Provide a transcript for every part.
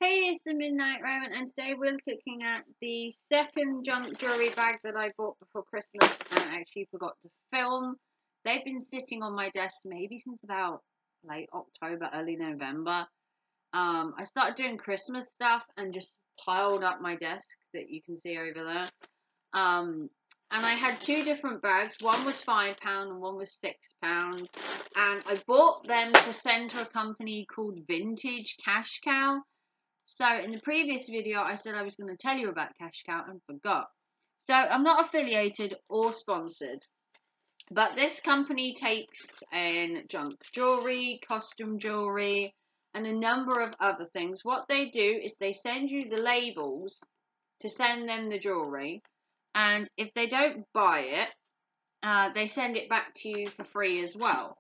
Hey, it's the Midnight Raven, and today we're looking at the second junk jewelry bag that I bought before Christmas and I actually forgot to film. They've been sitting on my desk maybe since about late October, early November. I started doing Christmas stuff and just piled up my desk that you can see over there. And I had two different bags. One was £5 and one was £6. And I bought them to send to a company called Vintage Cash Cow. So in the previous video, I said I was going to tell you about Cash Cow and forgot. So I'm not affiliated or sponsored. But this company takes in junk jewelry, costume jewelry, and a number of other things. What they do is they send you the labels to send them the jewelry. And if they don't buy it, they send it back to you for free as well.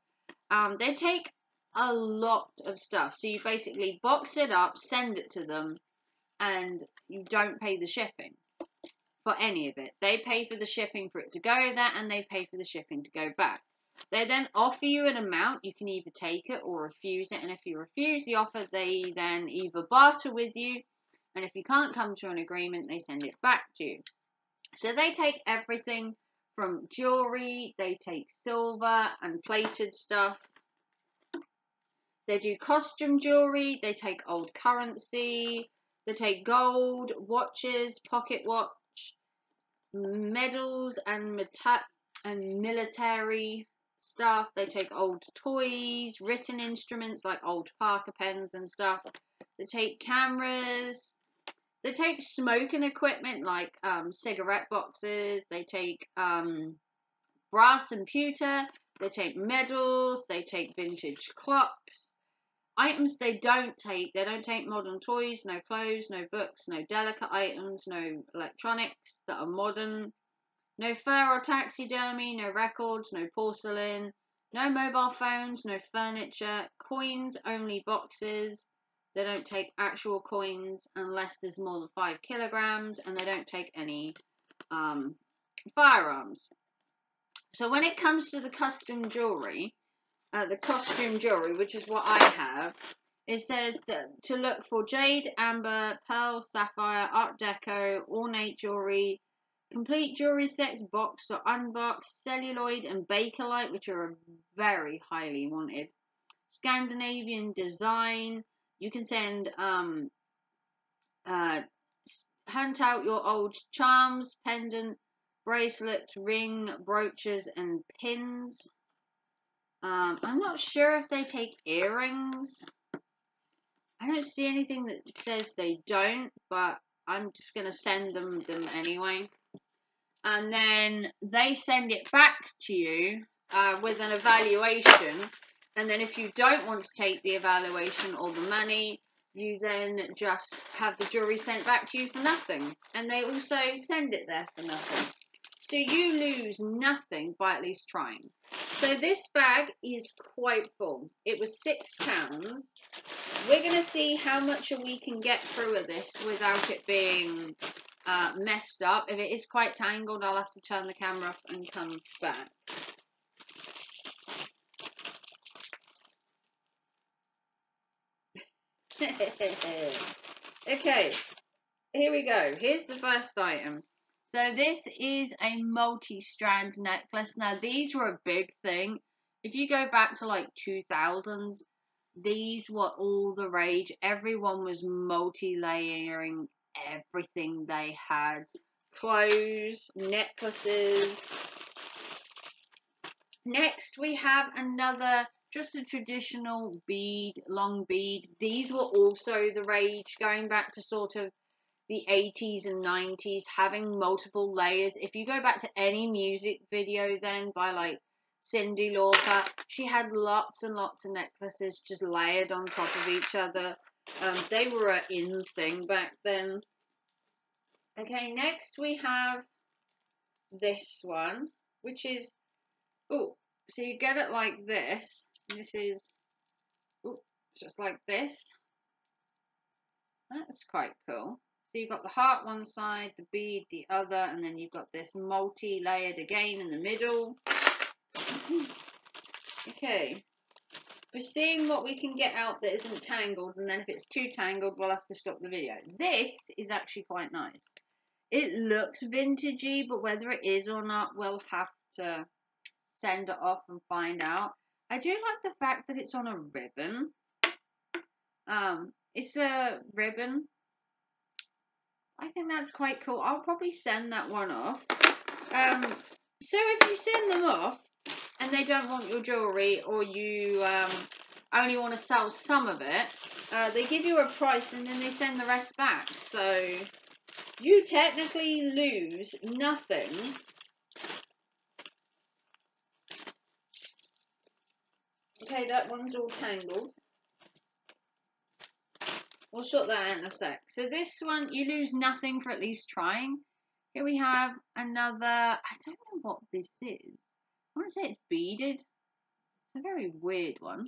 They take a lot of stuff. So you basically box it up, send it to them, and you don't pay the shipping for any of it. They pay for the shipping for it to go there, and they pay for the shipping to go back. They then offer you an amount. You can either take it or refuse it. And if you refuse the offer, they then either barter with you, and if you can't come to an agreement, they send it back to you. So they take everything from jewelry, they take silver and plated stuff. They do costume jewelry, they take old currency, they take gold, watches, pocket watch, medals and military stuff. They take old toys, written instruments like old Parker pens and stuff. They take cameras. They take smoking equipment like cigarette boxes. They take brass and pewter. They take medals. They take vintage clocks. Items they don't take modern toys, no clothes, no books, no delicate items, no electronics that are modern, no fur or taxidermy, no records, no porcelain, no mobile phones, no furniture, coins, only boxes. They don't take actual coins unless there's more than 5 kilograms, and they don't take any firearms. So when it comes to the costume jewelry, which is what I have, it says that to look for jade, amber, pearl, sapphire, art deco, ornate jewelry, complete jewelry sets, boxed or unboxed, celluloid and bakelite, which are very highly wanted, Scandinavian design. You can send hunt out your old charms, pendant, bracelets, ring, brooches, and pins. I'm not sure if they take earrings. I don't see anything that says they don't, but I'm just going to send them anyway. And then they send it back to you with an evaluation. And then if you don't want to take the evaluation or the money, you then just have the jewelry sent back to you for nothing. And they also send it there for nothing. So you lose nothing by at least trying. So this bag is quite full. It was £6. We're going to see how much we can get through of this without it being messed up. If it is quite tangled, I'll have to turn the camera off and come back. Okay, here we go. Here's the first item. So this is a multi-strand necklace. Now these were a big thing. If you go back to like 2000s, these were all the rage. Everyone was multi-layering everything they had. Clothes, necklaces. Next we have another, just a traditional bead, long bead. These were also the rage, going back to sort of the 80s and 90s, having multiple layers. If you go back to any music video then by like Cyndi Lauper, she had lots and lots of necklaces just layered on top of each other. They were an in thing back then. Okay, next we have this one, which is, oh, so you get it like this. This is, oh, just like this. That's quite cool. So you've got the heart one side, the bead the other, and then you've got this multi-layered again in the middle. Okay. We're seeing what we can get out that isn't tangled, and then if it's too tangled, we'll have to stop the video. This is actually quite nice. It looks vintagey, but whether it is or not, we'll have to send it off and find out. I do like the fact that it's on a ribbon. It's a ribbon. I think that's quite cool. I'll probably send that one off. So if you send them off and they don't want your jewellery, or you only want to sell some of it, they give you a price and then they send the rest back. So you technically lose nothing. Okay, that one's all tangled. We'll sort that out in a sec. So this one, you lose nothing for at least trying. Here we have another, I don't know what this is. I want to say it's beaded. It's a very weird one.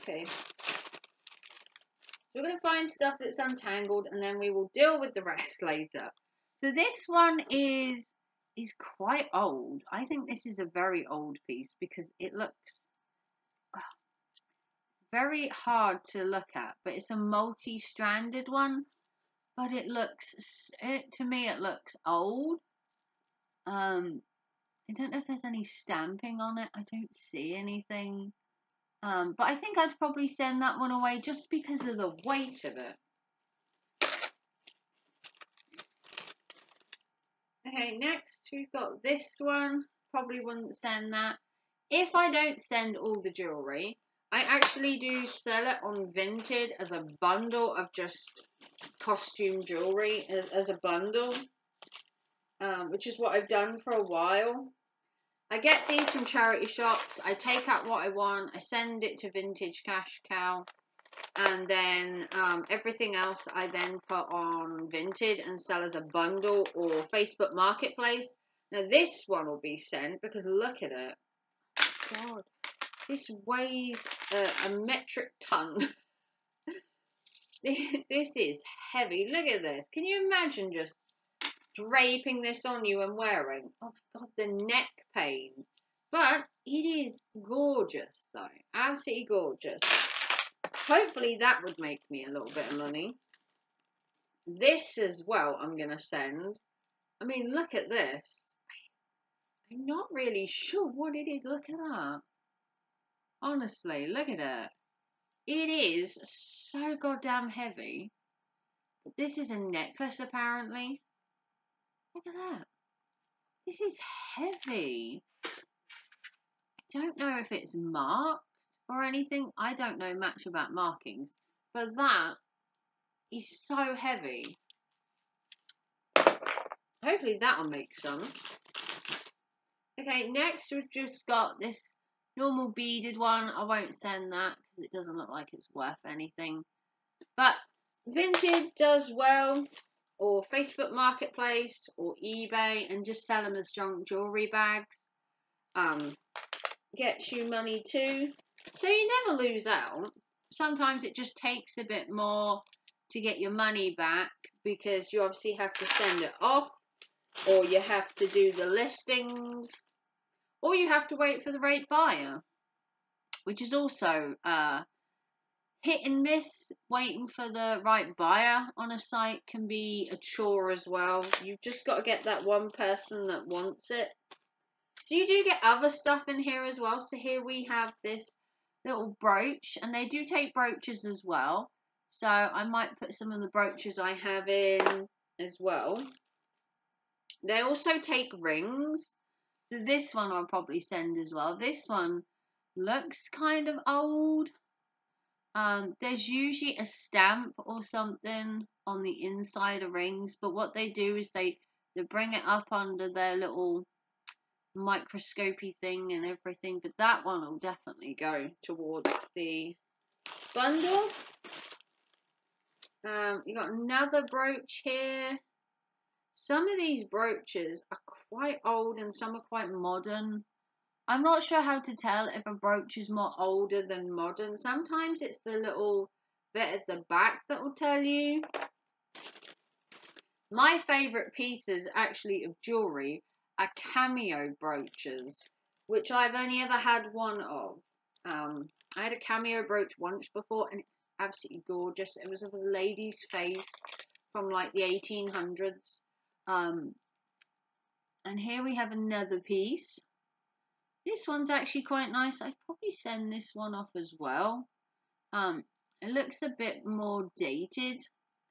Okay. So we're going to find stuff that's untangled and then we will deal with the rest later. So this one is quite old. I think this is a very old piece because it looks very hard to look at, but it's a multi-stranded one. But it looks, to me, it looks old. I don't know if there's any stamping on it. I don't see anything. But I think I'd probably send that one away just because of the weight of it. Okay, next we've got this one. Probably wouldn't send that. If I don't send all the jewellery, I actually do sell it on Vinted as a bundle of just costume jewellery as a bundle, which is what I've done for a while. I get these from charity shops. I take out what I want. I send it to Vintage Cash Cow. And then everything else I then put on Vinted and sell as a bundle or Facebook Marketplace. Now this one will be sent because look at it. God. This weighs a metric ton. This is heavy. Look at this. Can you imagine just draping this on you and wearing? Oh my God, the neck pain. But it is gorgeous though. Absolutely gorgeous. Hopefully that would make me a little bit of money. This as well I'm going to send. I mean, look at this. I'm not really sure what it is. Look at that. Honestly, look at it. It is so goddamn heavy. But this is a necklace, apparently. Look at that. This is heavy. I don't know if it's marked or anything. I don't know much about markings. But that is so heavy. Hopefully that'll make some. Okay, next we've just got this normal beaded one. I won't send that because it doesn't look like it's worth anything. But Vinted does well, or Facebook Marketplace, or eBay, and just sell them as junk jewellery bags. Gets you money too. So you never lose out. Sometimes it just takes a bit more to get your money back because you obviously have to send it off, or you have to do the listings, or you have to wait for the right buyer, which is also hit and miss. Waiting for the right buyer on a site can be a chore as well. You've just got to get that one person that wants it. So you do get other stuff in here as well. So here we have this little brooch, and they do take brooches as well. So I might put some of the brooches I have in as well. They also take rings. So this one I'll probably send as well. This one looks kind of old. There's usually a stamp or something on the inside of rings, but what they do is they bring it up under their little microscopy thing and everything. But that one will definitely go towards the bundle. You got another brooch here. Some of these brooches are quite old and some are quite modern. I'm not sure how to tell if a brooch is more older than modern. Sometimes it's the little bit at the back that will tell you. My favourite pieces actually of jewellery are cameo brooches, which I've only ever had one of. I had a cameo brooch once before, and it's absolutely gorgeous. It was of a lady's face from like the 1800s. And here we have another piece. This one's actually quite nice. I'd probably send this one off as well. It looks a bit more dated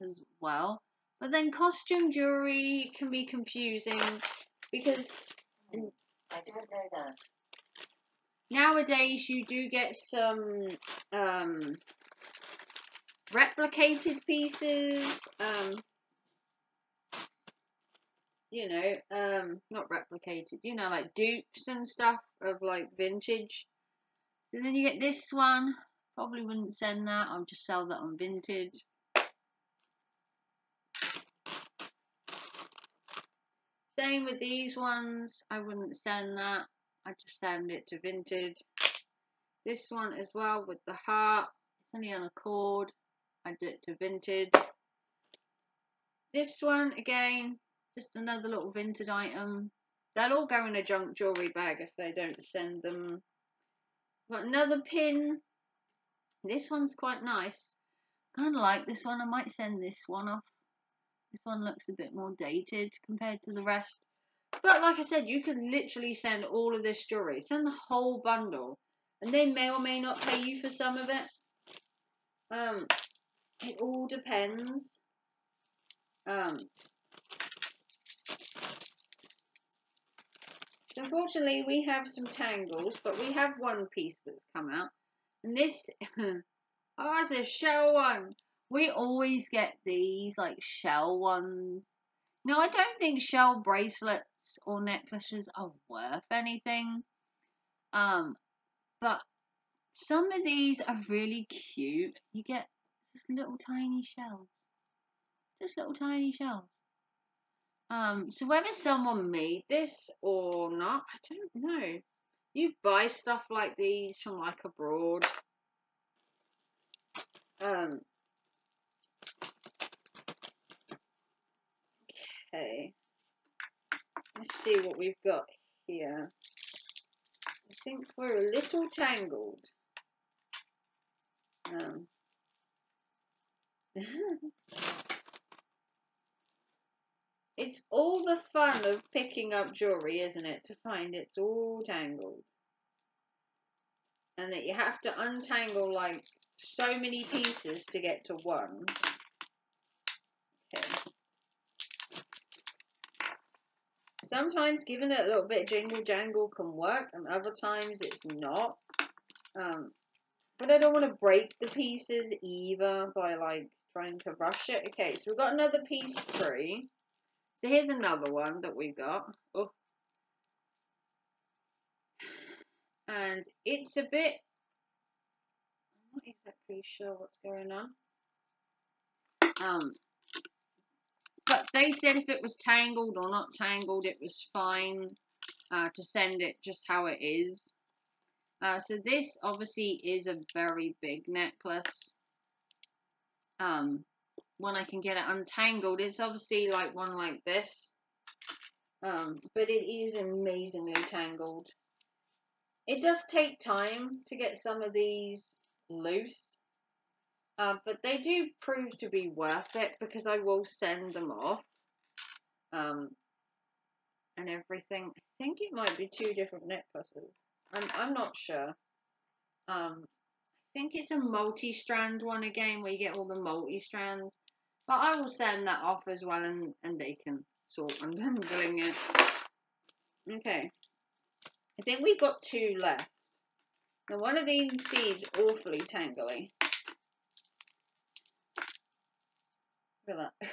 as well. But then costume jewelry can be confusing because I don't know that. Nowadays you do get some replicated pieces, you know, not replicated, you know, like dupes and stuff of like vintage. So then you get this one. Probably wouldn't send that. I'll just sell that on vintage. Same with these ones. I wouldn't send that. I just send it to vintage. This one as well with the heart. It's only on a cord. I do it to vintage. This one again, just another little vintage item. They'll all go in a junk jewelry bag if they don't send them. Got another pin. This one's quite nice. Kind of like this one. I might send this one off. This one looks a bit more dated compared to the rest. But like I said, you could literally send all of this jewelry. Send the whole bundle. And they may or may not pay you for some of it. It all depends. Unfortunately, we have some tangles, but we have one piece that's come out. And this, oh, it's a shell one. We always get these, like, shell ones. Now, I don't think shell bracelets or necklaces are worth anything. But some of these are really cute. You get just little tiny shells. Just little tiny shells. So whether someone made this or not, I don't know. You buy stuff like these from like abroad. Okay. Let's see what we've got here. I think we're a little tangled. It's all the fun of picking up jewelry, isn't it? To find it's all tangled. And that you have to untangle like so many pieces to get to one. Okay. Sometimes giving it a little bit of jingle jangle can work, and other times it's not. But I don't want to break the pieces either by like trying to rush it. Okay, so we've got another piece free. So here's another one that we've got. Oh. And it's a bit, I'm not exactly sure what's going on. But they said if it was tangled or not tangled, it was fine to send it just how it is. So this obviously is a very big necklace. When I can get it untangled, it's obviously like one like this. But it is amazingly tangled. It does take time to get some of these loose. But they do prove to be worth it because I will send them off. And everything. I think it might be two different necklaces. I'm not sure. I think it's a multi-strand one again where you get all the multi-strands. But I will send that off as well and they can sort untangling it. Okay. I think we've got two left. Now one of these seems awfully tangly. Look at that.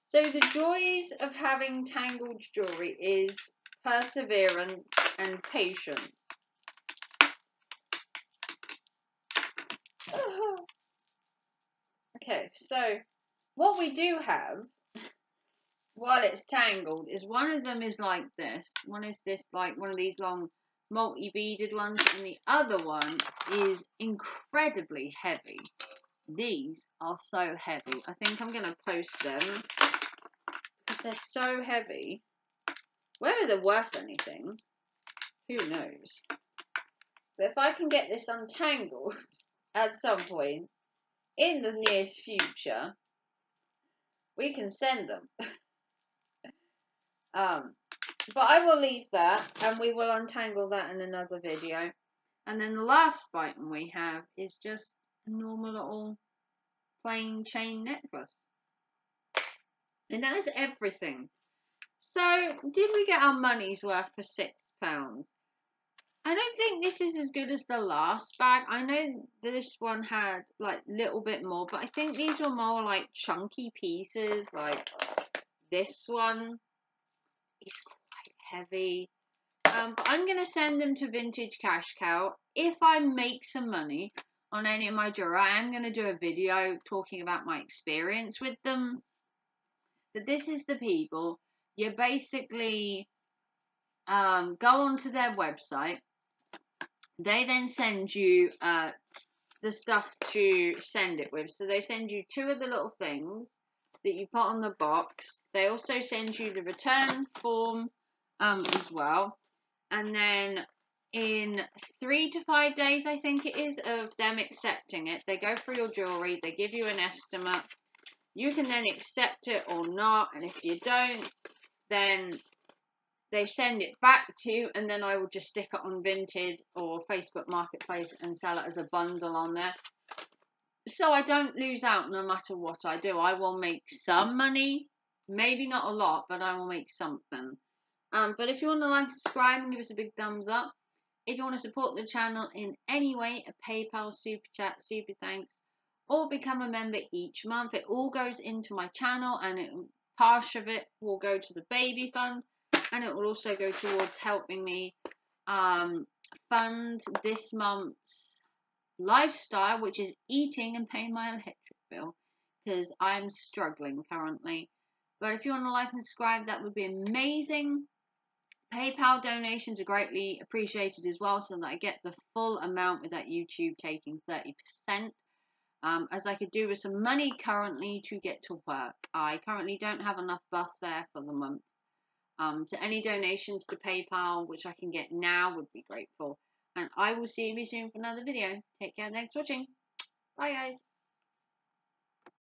So the joys of having tangled jewelry is perseverance and patience. Okay, so what we do have while it's tangled is one of them is like this. One is this, like one of these long multi-beaded ones, and the other one is incredibly heavy. These are so heavy. I think I'm going to post them because they're so heavy. Whether they're worth anything, Who knows? But if I can get this untangled at some point in the nearest future, we can send them. But I will leave that, and we will untangle that in another video. And then the last item we have is just a normal little plain chain necklace. And that is everything. So, did we get our money's worth for £6? I don't think this is as good as the last bag. I know this one had like a little bit more, but I think these were more like chunky pieces. Like this one is quite heavy. But I'm going to send them to Vintage Cash Cow. If I make some money on any of my jewelry, I am going to do a video talking about my experience with them. But this is the people. You basically go onto their website. They then send you the stuff to send it with. So they send you 2 of the little things that you put on the box. They also send you the return form as well. And then in 3 to 5 days, I think it is, of them accepting it, they go through your jewellery, they give you an estimate. You can then accept it or not, and if you don't, then they send it back to you, and then I will just stick it on Vinted or Facebook Marketplace and sell it as a bundle on there. So I don't lose out no matter what I do. I will make some money, maybe not a lot, but I will make something. But if you want to like, subscribe, and give us a big thumbs up. If you want to support the channel in any way, a PayPal, Super Chat, Super Thanks, or become a member each month, it all goes into my channel, and part of it will go to the baby fund, and it will also go towards helping me fund this month's lifestyle, which is eating and paying my electric bill, because I'm struggling currently. But if you want to like and subscribe, that would be amazing. PayPal donations are greatly appreciated as well, so that I get the full amount without YouTube taking 30%. As I could do with some money currently to get to work. I currently don't have enough bus fare for the month. So any donations to PayPal, which I can get now, would be grateful. And I will see you soon for another video. Take care. Thanks for watching. Bye, guys.